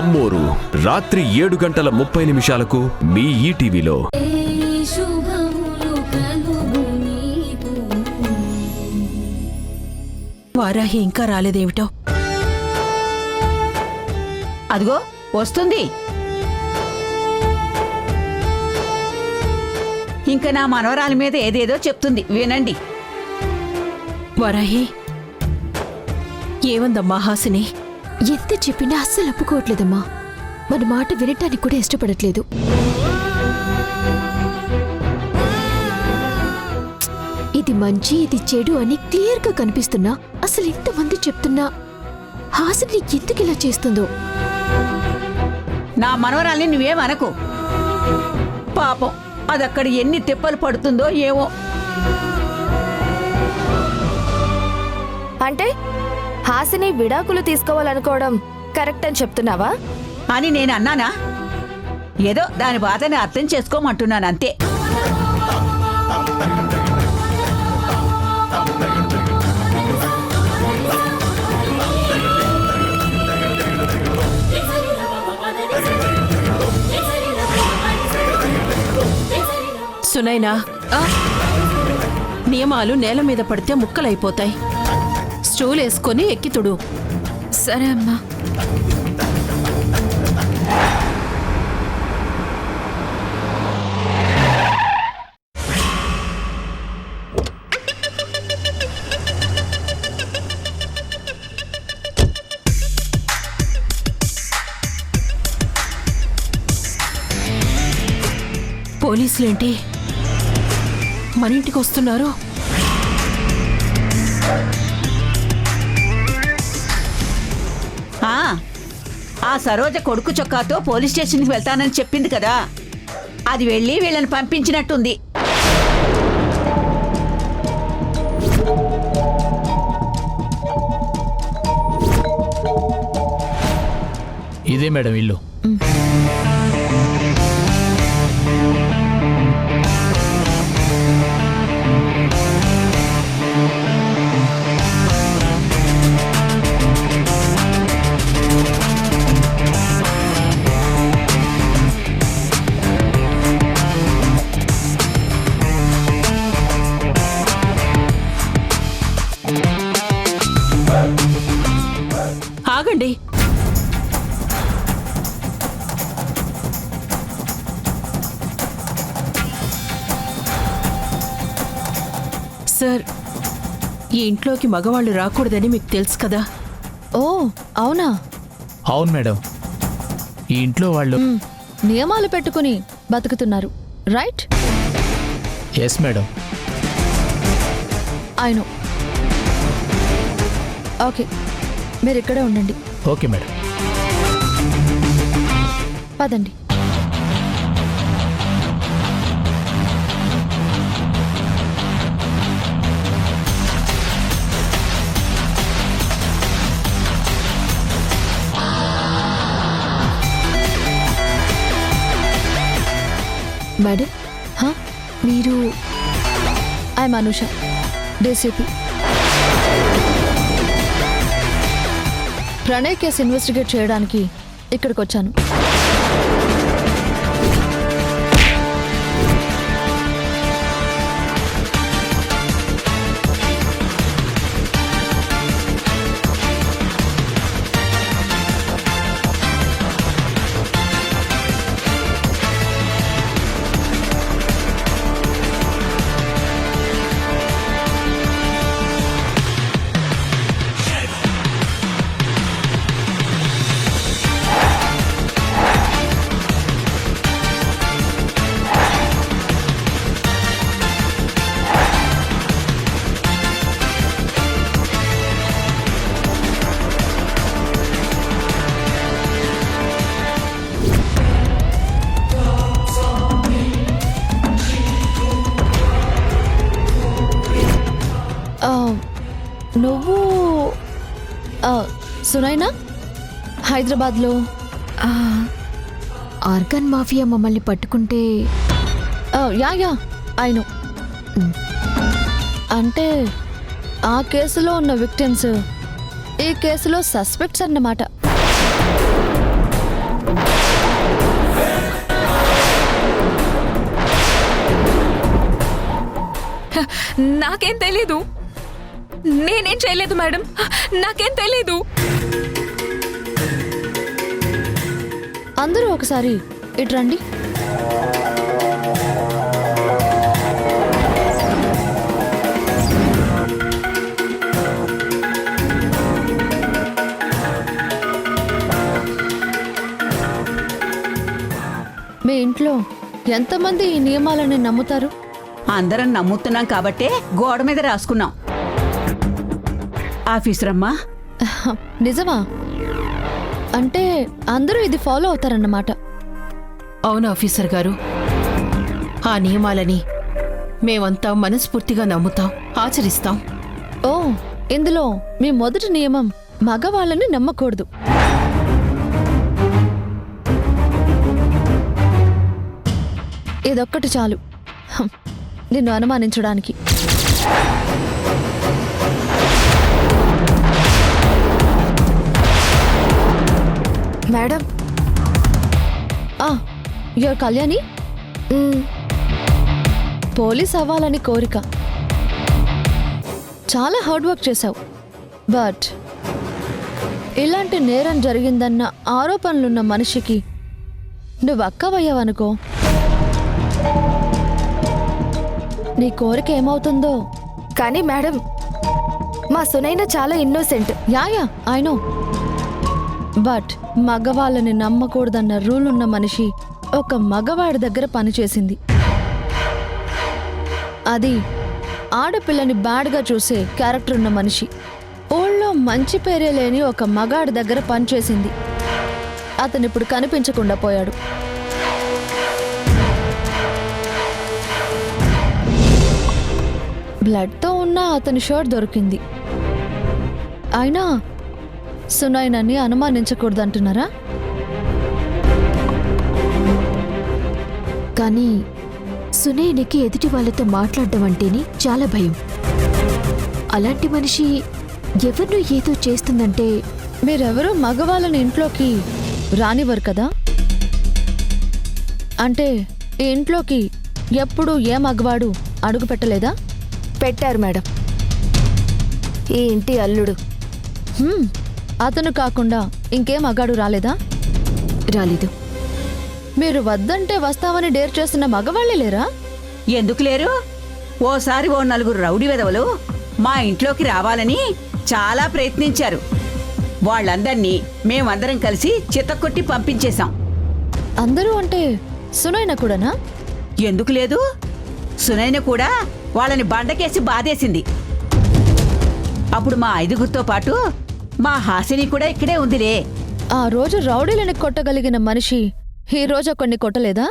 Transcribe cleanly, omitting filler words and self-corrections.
అమ్మోరు రాత్రి 7:30 మీ ఈటీవీలో. వారాహి ఇంకా రాలేదేమిటో. అదిగో వస్తుంది. ఇంకా నా మనవరాలి మీద ఏదేదో చెప్తుంది, వినండి. వారాహి, ఏమందమ్మా హాసిని? ఎంత చెప్పినా అస్సలు ఒప్పుకోవట్లేదమ్మా. మన మాట వినటానికి కూడా ఇష్టపడట్లేదు. ఇది మంచి ఇది చెడు అని క్లియర్గా కనిపిస్తున్నా అసలు ఇంతమంది చెప్తున్నా హాసిని ఎందుకు ఇలా చేస్తుందో. నా మనవరాల్ని నువ్వేమనకు. పాపం అదక్కడ ఎన్ని తిప్పలు పడుతుందో ఏమో. అంటే హాసిని విడాకులు తీసుకోవాలనుకోవడం కరెక్ట్ అని చెప్తున్నావా? అని నేను అన్నానా? ఏదో దాని బాధని అర్థం చేసుకోమంటున్నాను అంతే. సునైనా, నియమాలు నేల మీద పడితే ముక్కలైపోతాయి. స్టూల్ వేసుకొని ఎక్కితుడు. సరే అమ్మా. పోలీసులేంటి మన ఇంటికి వస్తున్నారు? ఆ సరోజ కొడుకు చొక్కాతో పోలీస్ స్టేషన్కి వెళ్తానని చెప్పింది కదా, అది వెళ్ళి వీళ్ళని పంపించినట్టుంది. ఇదే మేడం ఇల్లు. ఆగండి. సార్, ఈ ఇంట్లోకి మగవాళ్ళు రాకూడదని మీకు తెలుసు కదా? ఓ అవునా? అవును మేడం, ఈ ఇంట్లో వాళ్ళు నియమాలు పెట్టుకుని బతుకుతున్నారు, right? Yes madam. I know. Okay, మీరు ఇక్కడే ఉండండి. Okay madam. పదండి. మేడం, మీరు? I'm Anusha, DCP. Pranay case investigate చేయడానికి ఇక్కడికి వచ్చాను. నువ్వు సునైనా హైదరాబాద్లో ఆర్గన్ మాఫియా మమ్మల్ని పట్టుకుంటే? Yeah I no. అంటే ఆ కేసులో ఉన్న విక్టిమ్స్ ఈ కేసులో సస్పెక్ట్స్ అన్నమాట. నాకేం తెలీదు. నేనేం చేయలేదు మేడం, నాకేం తెలీదు. అందరూ ఒకసారి ఇటు రండి. మీ ఇంట్లో ఎంతమంది ఈ నియమాలని నమ్ముతారు? అందరం నమ్ముతున్నాం కాబట్టే గోడ మీద రాసుకున్నాం. ఆఫీసర్ అమ్మా, నిజమా? అంటే అందరూ ఇది ఫాలో అవుతారన్నమాట. అవును ఆఫీసర్ గారు, ఆ నియమాలని మేమంతా మనస్ఫూర్తిగా నమ్ముతాం, ఆచరిస్తాం. ఓ, ఇందులో మీ మొదటి నియమం మగవాళ్ళని నమ్మకూడదు. ఇదొక్కటి చాలు నిన్ను అనుమానించడానికి. మేడం, యువర్ కళ్యాణి, పోలీస్ అవ్వాలని కోరిక. చాలా హార్డ్ వర్క్ చేశావు. బట్ ఇలాంటి నేరం జరిగిందన్న ఆరోపణలున్న మనిషికి నువ్వు అక్కవయ్యావనుకో, నీ కోరిక ఏమవుతుందో. కానీ మేడం, మా సునైన చాలా innocent. Yeah I know. But మగవాళ్ళని నమ్మకూడదన్న రూల్ ఉన్న మనిషి ఒక మగవాడి దగ్గర పనిచేసింది. అది ఆడపిల్లని బ్యాడ్గా చూసే క్యారెక్టర్ ఉన్న మనిషి. ఊళ్ళో మంచి పేరే లేని ఒక మగాడి దగ్గర పనిచేసింది. అతనిప్పుడు కనిపించకుండా పోయాడు. బ్లడ్తో ఉన్న అతని షర్ట్ దొరికింది. అయినా సునైనని అనుమానించకూడదంటున్నారా? కానీ సునైనకి ఎదుటి వాళ్ళతో మాట్లాడడం అంటేనే చాలా భయం. అలాంటి మనిషి ఎవరినో ఏదో చేస్తుందంటే మీరెవరూ మగవాళ్ళని ఇంట్లోకి రానివ్వరు కదా? అంటే ఈ ఇంట్లోకి ఎప్పుడూ ఏ మగవాడు అడుగు పెట్టలేదా? పెట్టారు మేడం, ఈ ఇంటి అల్లుడు. అతను కాకుండా ఇంకే మగాడు రాలేదా? రాలేదు. మీరు వద్దంటే వస్తామని డేర్ చేస్తున్న మగవాళ్ళే లేరా? ఎందుకు లేరు? ఓసారి ఓ నలుగురు రౌడీ వెధవలు మా ఇంట్లోకి రావాలని చాలా ప్రయత్నించారు. వాళ్ళందర్నీ మేమందరం కలిసి చితక్కొట్టి పంపించేశాం. అందరూ అంటే సునైన కూడానా? ఎందుకు లేదు? సునైన కూడా వాళ్ళని బండకేసి బాధేసింది. అప్పుడు మా ఐదుగురితో పాటు మా హాసిని కూడా ఇక్కడే ఉందిలే. ఆ రోజు రౌడీలని కొట్టగలిగిన మనిషి ఈ రోజు కొన్ని కొట్టలేదా?